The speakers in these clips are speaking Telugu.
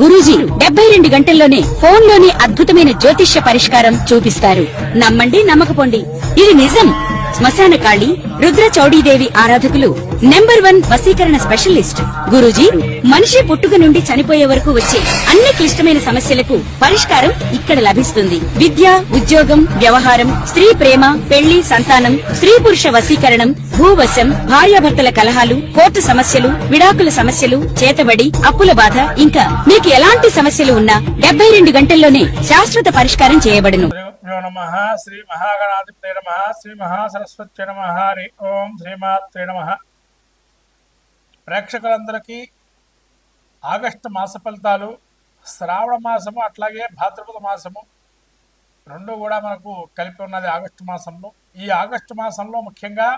గురూజీ 72 గంటల్లోనే ఫోన్ లోని అద్భుతమైన జ్యోతిష్య పరిష్కారం చూపిస్తారు. నమ్మండి, నమ్మకపోండి, ఇది నిజం. శ్మశాన కాళి రుద్ర చౌడీదేవి ఆరాధకులు నంబర్ 1 వశీకరణ స్పెషలిస్ట్. గురూజీ మనిషి పుట్టుక నుండి చనిపోయే వరకు వచ్చే అన్ని క్లిష్టమైన సమస్యలకు పరిష్కారం ఇక్కడ లభిస్తుంది. విద్య, ఉద్యోగం, వ్యవహారం, స్త్రీ ప్రేమ, పెళ్లి, సంతానం, స్త్రీ పురుష వశీకరణం, భూవశం, భార్యాభర్తల కలహాలు, కోర్టు సమస్యలు, విడాకుల సమస్యలు, చేతబడి, అప్పుల బాధ, ఇంకా మీకు ఎలాంటి సమస్యలు ఉన్నా 72 గంటల్లోనే శాశ్వత పరిష్కారం చేయబడును. నమః శ్రీ మహాగణాధిపతే నమః శ్రీ మహాసరస్వత్యై నమః హరి ఓం శ్రీమాత్రే నమః. ప్రేక్షకులందరికీ ఆగస్టు మాస ఫలితాలు, శ్రావణ మాసము అట్లాగే భాద్రపద మాసము రెండు కూడా మనకు కలిపి ఉన్నది ఆగస్టు మాసంలో. ఈ ఆగస్టు మాసంలో ముఖ్యంగా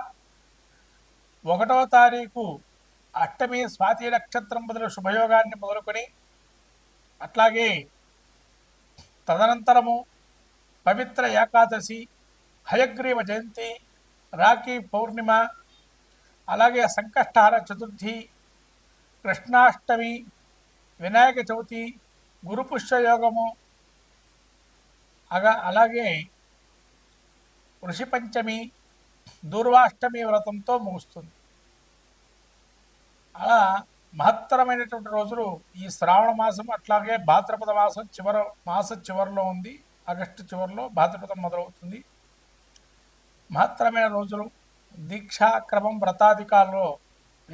1వ తారీఖు అష్టమి స్వాతి నక్షత్రం బదులు శుభయోగాన్ని మొదలుకొని అట్లాగే తదనంతరము పవిత్ర ఏకాదశి, హయగ్రీవ జయంతి, రాఖీ పౌర్ణిమ, అలాగే సంకష్టహార చతుర్థి, కృష్ణాష్టమి, వినాయక చవితి, గురుపుష్యయోగము, అలాగే ఋషి పంచమి, దూర్వాష్టమి వ్రతంతో ముగుస్తుంది. అలా మహత్తరమైనటువంటి రోజులు ఈ శ్రావణ మాసం అట్లాగే భాద్రపద మాసం చివరిలో ఉంది. ఆగస్టు చివరిలో భాద్రపదం మొదలవుతుంది. మహత్తరమైన రోజులు. దీక్షాక్రమం వ్రతాధికాల్లో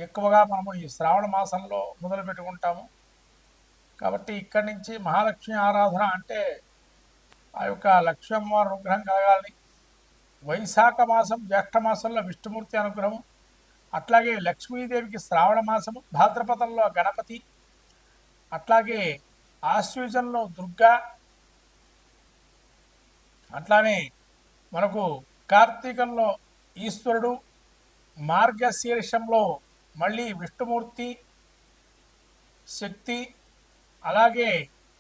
ఎక్కువగా మనము ఈ శ్రావణ మాసంలో మొదలు పెట్టుకుంటాము. కాబట్టి ఇక్కడి నుంచి మహాలక్ష్మి ఆరాధన అంటే ఆ యొక్క లక్ష్మీ అమ్మవారి అనుగ్రహం కలగాలి. వైశాఖ మాసం, జ్యేష్ఠ మాసంలో విష్ణుమూర్తి అనుగ్రహం, అట్లాగే లక్ష్మీదేవికి శ్రావణ మాసము, భాద్రపదంలో గణపతి, అట్లాగే ఆశ్వయుజంలో దుర్గా, అట్లానే మనకు కార్తీకంలో ఈశ్వరుడు, మార్గశీర్షంలో మళ్ళీ విష్ణుమూర్తి శక్తి, అలాగే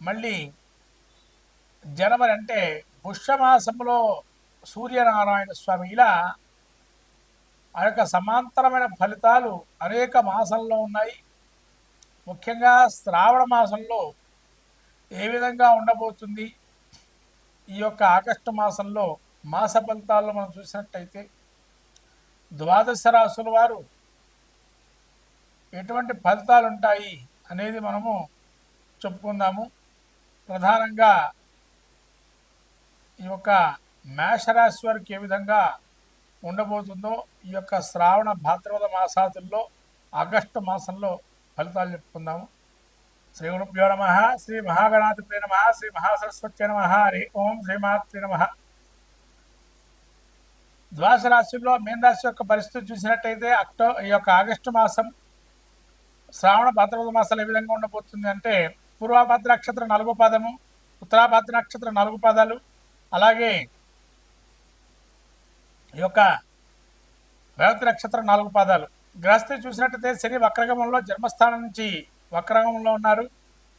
మళ్ళీ జనవరి అంటే పుష్యమాసంలో సూర్యనారాయణ స్వామి. ఇలా ఆ యొక్క సమాంతరమైన ఫలితాలు అనేక మాసంలో ఉన్నాయి. ముఖ్యంగా శ్రావణ మాసంలో ఏ విధంగా ఉండబోతుంది, ఈ యొక్క ఆగస్టు మాసంలో మాస ఫలితాల్లో మనం చూసినట్టయితే ద్వాదశ రాశుల వారు ఎటువంటి ఫలితాలు ఉంటాయి అనేది మనము చెప్పుకుందాము. ప్రధానంగా ఈ యొక్క మేషరాశి వారికి ఏ విధంగా ఉండబోతుందో ఈ యొక్క శ్రావణ భాద్రపద మాసాదుల్లో ఆగస్టు మాసంలో ఫలితాలు చెప్పుకుందాము. శ్రీ గురుభ్యో నమః శ్రీ మహాగణాధిపతే నమః శ్రీ మహాసరస్వత్యై నమః హరి ఓం శ్రీమాత్రే నమః. ద్వాదశ రాశుల్లో మీన రాశి యొక్క పరిస్థితి చూసినట్టయితే ఈ యొక్క ఆగస్టు మాసం శ్రావణ భాద్రపద మాసాలు ఏ విధంగా ఉండబోతుంది అంటే పూర్వభద్ర నక్షత్రం 4వ పాదము, ఉత్తరాభద్ర నక్షత్రం 4 పాదాలు, అలాగే ఈ యొక్క రేవతి నక్షత్రం 4 పాదాలు. గ్రహస్థితి చూసినట్టయితే శని వక్రగమంలో జన్మస్థానం నుంచి వక్రగమంలో ఉన్నారు.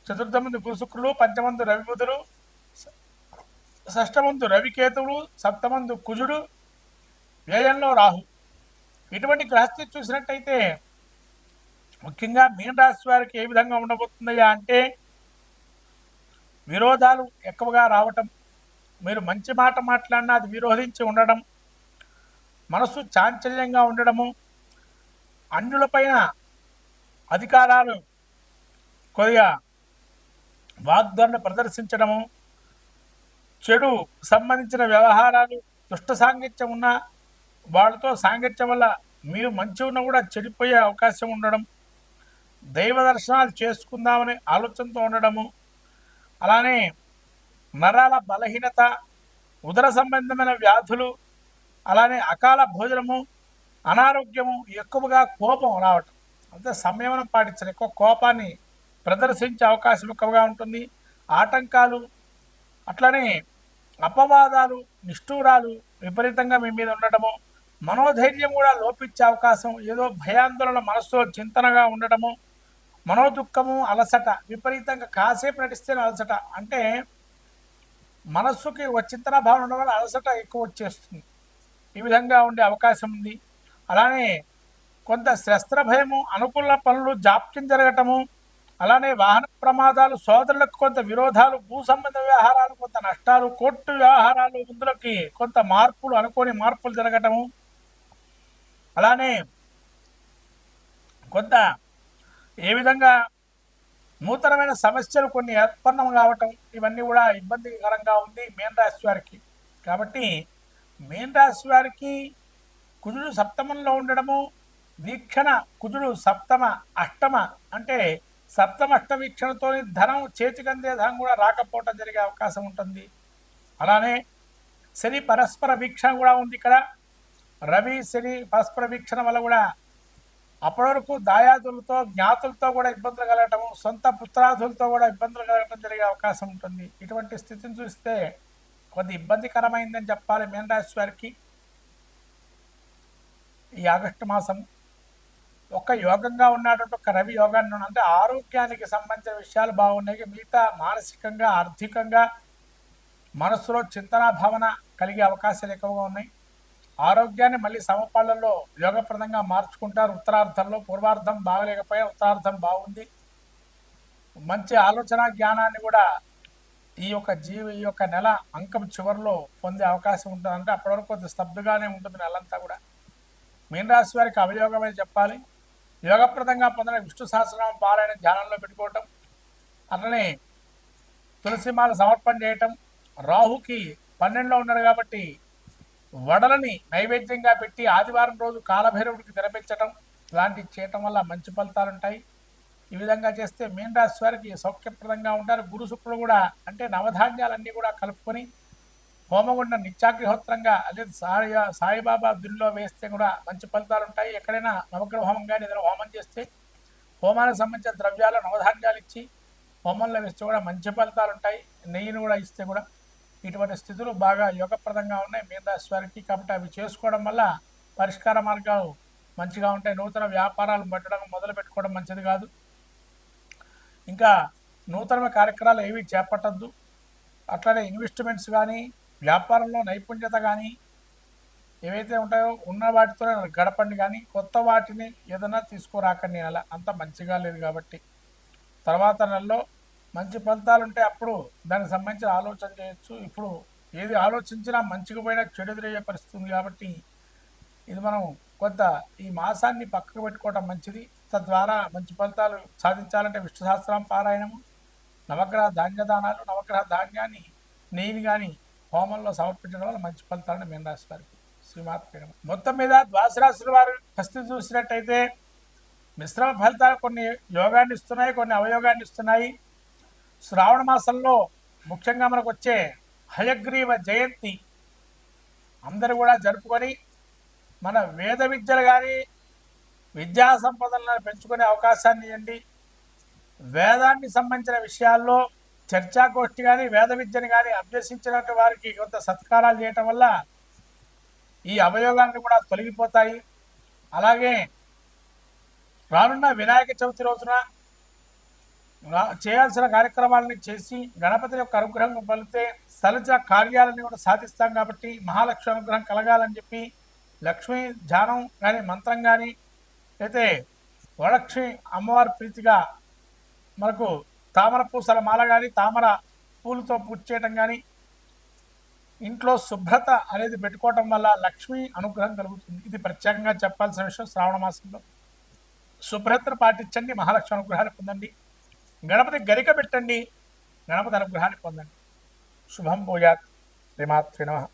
చతుర్థమందు గురు శుక్రులు, పంచమందు రవి బుధుడు, షష్టమందు రవికేతువుడు, సప్తమందు కుజుడు, వ్యయంలో రాహు. ఇటువంటి గ్రహస్థితి చూసినట్టయితే ముఖ్యంగా మీన రాశి వారికి ఏ విధంగా ఉండబోతుందయ్యా అంటే విరోధాలు ఎక్కువగా రావటం, మీరు మంచి మాట మాట్లాడినా అది విరోధించి ఉండడం, మనసు చాంచల్యంగా ఉండడము, అన్యులపైన అధికారాలు కొద్దిగా వాగ్దాన్ని ప్రదర్శించడము, చెడు సంబంధించిన వ్యవహారాలు, దుష్ట సాంగత్యం ఉన్న వాళ్ళతో సాంగత్యం వల్ల మీరు మంచి ఉన్నా కూడా చెడిపోయే అవకాశం ఉండడం, దైవ దర్శనాలు చేసుకుందామనే ఆలోచనతో ఉండడము, అలానే నరాల బలహీనత, ఉదర సంబంధమైన వ్యాధులు, అలానే అకాల భోజనము, అనారోగ్యము, ఎక్కువగా కోపం రావటం, అంటే సంయమనం పాటించడం, ఎక్కువ కోపాన్ని ప్రదర్శించే అవకాశం ఎక్కువగా ఉంటుంది. ఆటంకాలు, అట్లనే అపవాదాలు, నిష్ఠూరాలు విపరీతంగా మీ మీద ఉండటము, మనోధైర్యం కూడా లోపించే అవకాశం, ఏదో భయాందోళన మనసులో చింతనగా ఉండటము, మనోదుఖము, అలసట, విపరీతంగా కాసేపు నటిస్తేనే అలసట, అంటే మనస్సుకి ఒక చింతన భావన ఉండడం వల్ల అలసట ఎక్కువ వచ్చేస్తుంది. ఈ విధంగా ఉండే అవకాశం ఉంది. అలానే కొంత శస్త్ర భయము, అనుకూల పనులు జాప్యం జరగటము, అలానే వాహన ప్రమాదాలు, సోదరులకు కొంత విరోధాలు, భూ సంబంధ వ్యవహారాలు కొంత నష్టాలు, కోర్టు వ్యవహారాలు ముందులకి కొంత మార్పులు, అనుకోని మార్పులు జరగటము, అలానే కొంత ఏ విధంగా నూతనమైన సమస్యలు కొన్ని ఏర్పన్నం కావటం, ఇవన్నీ కూడా ఇబ్బందికరంగా ఉంది మీన రాశి వారికి. కాబట్టి మీన రాశి వారికి కుజుడు సప్తమంలో ఉండడము, వీక్షణ కుజుడు సప్తమ అష్టమ అంటే సప్తమ అష్ట వీక్షణతో ధనం చేతికందే ధనం కూడా రాకపోవటం జరిగే అవకాశం ఉంటుంది. అలానే శని పరస్పర వీక్షణ కూడా ఉంది ఇక్కడ. రవి శని పరస్పర వీక్షణ వల్ల కూడా అప్పటి వరకు దాయాదులతో జ్ఞాతులతో కూడా ఇబ్బందులు కలగటము, సొంత పుత్రాదులతో కూడా ఇబ్బందులు కలగటం జరిగే అవకాశం ఉంటుంది. ఇటువంటి స్థితిని చూస్తే కొద్ది ఇబ్బందికరమైందని చెప్పాలి మీన రాశి వారికి. ఈ ఆగస్టు మాసం ఒక యోగంగా ఉన్నటువంటి ఒక రవి యోగాన్ని అంటే ఆరోగ్యానికి సంబంధించిన విషయాలు బాగున్నాయి. మిగతా మానసికంగా, ఆర్థికంగా మనస్సులో చింతన భావన కలిగే అవకాశాలు ఎక్కువగా ఉన్నాయి. ఆరోగ్యాన్ని మళ్ళీ సమపాళ్లలో యోగప్రదంగా మార్చుకుంటారు ఉత్తరార్థంలో. పూర్వార్థం బాగలేకపోయా, ఉత్తరార్థం బాగుంది. మంచి ఆలోచన జ్ఞానాన్ని కూడా ఈ యొక్క నెల అంకం చివరిలో పొందే అవకాశం ఉంటుంది. అంటే అప్పటి వరకు కొద్ది స్తబ్దుగానే ఉంటుంది నెలంతా కూడా. మీన రాశి వారికి అవయోగమే చెప్పాలి. యోగప్రదంగా పొందిన విష్ణు సహస్రనామ పారాయణ ధ్యానంలో పెట్టుకోవటం, అట్లనే తులసిమాల సమర్పణ చేయటం, రాహుకి 12లో ఉన్నాడు కాబట్టి వడలని నైవేద్యంగా పెట్టి ఆదివారం రోజు కాలభైరవుడికి తెరపించటం ఇలాంటివి చేయటం వల్ల మంచి ఫలితాలు ఉంటాయి. ఈ విధంగా చేస్తే మీన రాశి వారికి సౌఖ్యప్రదంగా ఉంటారు. గురు శుక్రుడు కూడా అంటే నవధాన్యాలన్నీ కూడా కలుపుకొని హోమగుండ నిత్యాగ్నిహోత్రంగా అదే సాయిబాబా దుల్లో వేస్తే కూడా మంచి ఫలితాలు ఉంటాయి. ఎక్కడైనా నవగ్రహ హోమం కానీ ఏదైనా హోమం చేస్తే హోమానికి సంబంధించిన ద్రవ్యాలు, నవధాన్యాలు ఇచ్చి హోమంలో వేస్తే కూడా మంచి ఫలితాలు ఉంటాయి. నెయ్యిని కూడా ఇస్తే కూడా ఇటువంటి స్థితులు బాగా యోగప్రదంగా ఉన్నాయి మీన రాశి వారికి. కాబట్టి అవి చేసుకోవడం వల్ల పరిష్కార మార్గాలు మంచిగా ఉంటాయి. నూతన వ్యాపారాలు పెట్టడం మొదలు పెట్టుకోవడం మంచిది కాదు. ఇంకా నూతన కార్యక్రమాలు ఏవి చేపట్టద్దు. అట్లనే ఇన్వెస్ట్మెంట్స్ కానీ, వ్యాపారంలో నైపుణ్యత కానీ ఏవైతే ఉంటాయో ఉన్న వాటితో గడపండి, కానీ కొత్త వాటిని ఏదైనా తీసుకురాకండి. నెల అంత మంచిగా లేదు కాబట్టి తర్వాత నెలలో మంచి ఫలితాలు ఉంటే అప్పుడు దానికి సంబంధించిన ఆలోచన చేయొచ్చు. ఇప్పుడు ఏది ఆలోచించినా మంచిగా పోయినా చెడు ఎదురయ్యే పరిస్థితి ఉంది. కాబట్టి ఇది మనం కొంత ఈ మాసాన్ని పక్కకు పెట్టుకోవడం మంచిది. తద్వారా మంచి ఫలితాలు సాధించాలంటే విష్ణు సహస్రనామ పారాయణము, నవగ్రహ ధాన్యదానాలు, నవగ్రహ ధాన్యాన్ని నెయ్యిని కానీ హోమంలో సమర్పించడం వల్ల మంచి ఫలితాలను మీన రాశి వారికి. శ్రీమాత్రే నమః. మొత్తం మీద ద్వాదశ రాశుల వారి పరిస్థితి చూసినట్టయితే మిశ్రమ ఫలితాలు కొన్ని యోగాన్ని ఇస్తున్నాయి, కొన్ని అవయోగాన్ని ఇస్తున్నాయి. శ్రావణ మాసంలో ముఖ్యంగా మనకు వచ్చే హయగ్రీవ జయంతి అందరూ కూడా జరుపుకొని మన వేద విద్యలు కానీ విద్యా సంపదలను పెంచుకునే అవకాశాన్ని ఇవ్వండి. వేదానికి సంబంధించిన విషయాల్లో చర్చాగోష్ఠి కానీ వేద విద్యను కానీ అభ్యసించినట్టు వారికి కొంత సత్కారాలు చేయటం వల్ల ఈ అవయోగాన్ని కూడా తొలగిపోతాయి. అలాగే రానున్న వినాయక చవితి రోజున చేయాల్సిన కార్యక్రమాలని చేసి గణపతి యొక్క అనుగ్రహం పొందితే సలజ కార్యాలని కూడా సాధిస్తాం. కాబట్టి మహాలక్ష్మి అనుగ్రహం కలగాలని చెప్పి లక్ష్మీ ధ్యానం కానీ మంత్రం కానీ అయితే వరలక్ష్మి అమ్మవారి ప్రీతిగా మనకు తామర పూసల మాల కానీ తామర పూలతో పూజ చేయటం కానీ ఇంట్లో శుభ్రత అనేది పెట్టుకోవటం వల్ల లక్ష్మీ అనుగ్రహం కలుగుతుంది. ఇది ప్రత్యేకంగా చెప్పాల్సిన విషయం. శ్రావణ మాసంలో శుభ్రతను పాటించండి, మహాలక్ష్మి అనుగ్రహాన్ని పొందండి. గణపతి గరిక పెట్టండి, గణపతి అనుగ్రహాన్ని పొందండి. శుభం భూయాత్. శ్రీమాత్రే నమః.